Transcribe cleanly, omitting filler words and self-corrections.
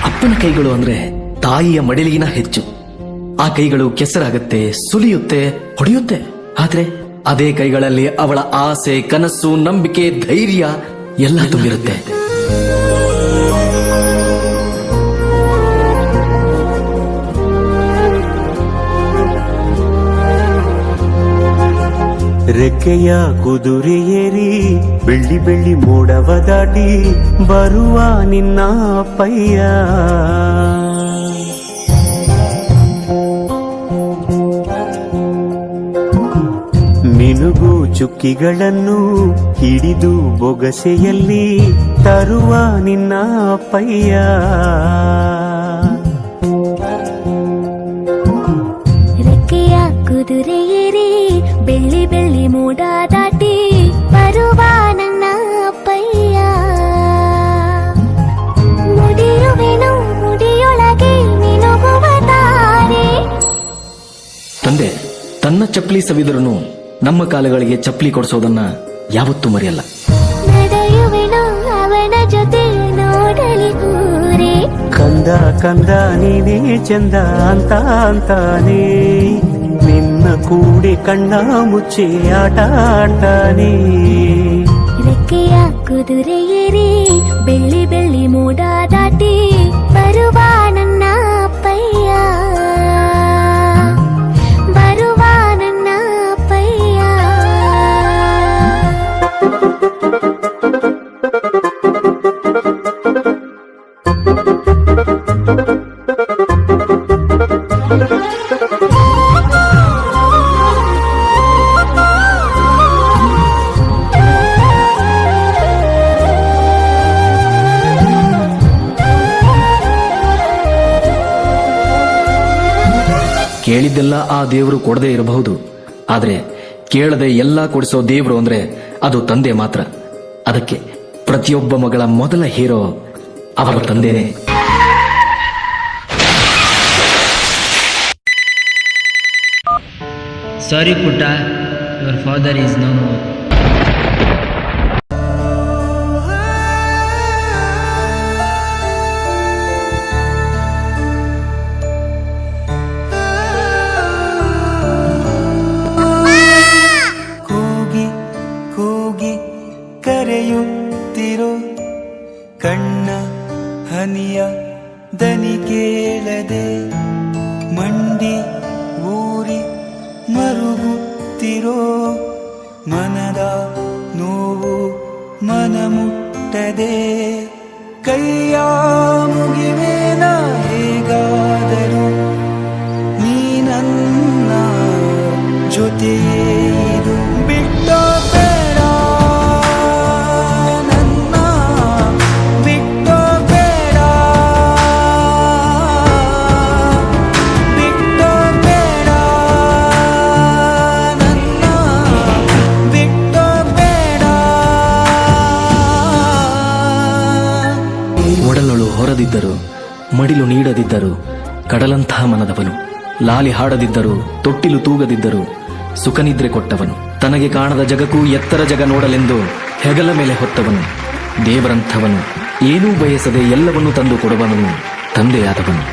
ಅಪ್ಪನ ಕೈಗಳು ಅಂದ್ರೆ ತಾಯಿಯ ಮಡಿಲಿಗಿನ ಹೆಚ್ಚು. ಆ ಕೈಗಳು ಕೆಸರಾಗತ್ತೆ, ಸುಲಿಯುತ್ತೆ, ಹೊಡೆಯುತ್ತೆ. ಆದ್ರೆ ಅದೇ ಕೈಗಳಲ್ಲಿ ಅವಳ ಆಸೆ, ಕನಸು, ನಂಬಿಕೆ, ಧೈರ್ಯ ಎಲ್ಲ ತುಂಬಿರುತ್ತೆ. ರೆಕ್ಕೆಯ ಕುದುರೆ ಏರಿ ಬೆಳ್ಳಿ ಬೆಳ್ಳಿ ಮೋಡವ ದಾಟಿ ಬರುವ ನಿನ್ನ ಅಪ್ಪಯ್ಯ. ಮಿನುಗು ಚುಕ್ಕಿಗಳನ್ನು ಹಿಡಿದು ಬೊಗಸೆಯಲ್ಲಿ ತರುವ ನಿನ್ನ ಅಪ್ಪಯ್ಯ. ರೆಕ್ಕೆಯ ಕುದುರೆ ಏರಿ ಬೆಳ್ಳಿ ಬೆಳ್ಳಿ ಮೋಡ ದಾಟಿ ಬರುವ ನನ್ನ ಅಪ್ಪಯ್ಯ. ಮುಡಿಯುವೆನು ಮುಡಿಯೊಳಗೆ ಮಿನುಗುವ ತಾರೆ. ತಂದೆ ತನ್ನ ಚಪ್ಪಲಿ ಸವಿದರನು ನಮ್ಮ ಕಾಲಗಳಿಗೆ ಚಪ್ಪಲಿ ಕೊಡಿಸೋದನ್ನ ಯಾವತ್ತೂ ಮರೆಯಲ್ಲ. ನಡೆಯುವೆನು ಅವನ ಜೊತೆ ನೋಡಲಿ ಊರೇ. ಕಂದ ಕಂದ ನೀನೇ ಚಂದ ಅಂತ ಅಂತಾನೆ, ನಿನ್ನ ಕೂಡಿ ಕಣ್ಣ ಮುಚ್ಚಿ ಆಟ ಆಡ್ತಾನೆ. ರೆಕ್ಕೆಯ ಕುದುರೆ ಏರಿ ಬೆಳ್ಳಿ ಬೆಳ್ಳಿ ಮೋಡ ದಾಟಿ ಬರುವ ನನ್ನ ಅಪ್ಪಯ್ಯ. ಬರುವ ನನ್ನ ಅಪ್ಪಯ್ಯ. ಕೇಳಿದ್ದೆಲ್ಲ ಆ ದೇವರು ಕೊಡದೇ ಇರಬಹುದು, ಆದ್ರೆ ಕೇಳದೆ ಎಲ್ಲ ಕೊಡಿಸೋ ದೇವರು ಅಂದ್ರೆ ಅದು ತಂದೆ ಮಾತ್ರ. ಅದಕ್ಕೆ ಪ್ರತಿಯೊಬ್ಬ ಮಗಳ ಮೊದಲ ಹೀರೋ ಅವರ ತಂದೆನೇ. Sorry Putta, your father is no more. ಕೂಗಿ ಕೂಗಿ ಕರೆಯುತ್ತಿರೋ ಕಣ್ಣ ಹನಿಯ ದನಿ ಕೇಳದೆ ಮಂಡಿ ಊರಿ ಮರುಗುತ್ತಿರೋ ಮನದ ನೋವು ಮನ ಮುಟ್ಟದೆ. ಕೈಯ ಮುಗಿವೇನ ಹೇಗಾದರೂ ನೀ ನನ್ನ ಜೊತೆಯೇ ಇರು. ಬಿಟ್ಟೋ ಬೇಡ ನನ್ನ, ಬಿಟ್ಟೋ ಬೇಡ, ಬಿಟ್ಟೋ ಬೇಡ ನನ್ನ, ಬಿಟ್ಟೋ ಬೇಡ. ಒಡಲೊಳು ಹೊರದಿದ್ದರು, ಮಡಿಲು ನೀಡದಿದ್ದರು, ಕಡಲಂಥ ಮನದವನು. ಲಾಲಿ ಹಾಡದಿದ್ದರು, ತೊಟ್ಟಿಲು ತೂಗದಿದ್ದರು, ಸುಖನಿದ್ರೆ ಕೊಟ್ಟವನು. ತನಗೆ ಕಾಣದ ಜಗಕ್ಕೂ ಎತ್ತರ ಜಗ ನೋಡಲೆಂದು ಹೆಗಲ ಮೇಲೆ ಹೊತ್ತವನು. ದೇವರಂಥವನು, ಏನೂ ಬಯಸದೆ ಎಲ್ಲವನ್ನೂ ತಂದು ಕೊಡುವವನು ತಂದೆಯಾದವನು.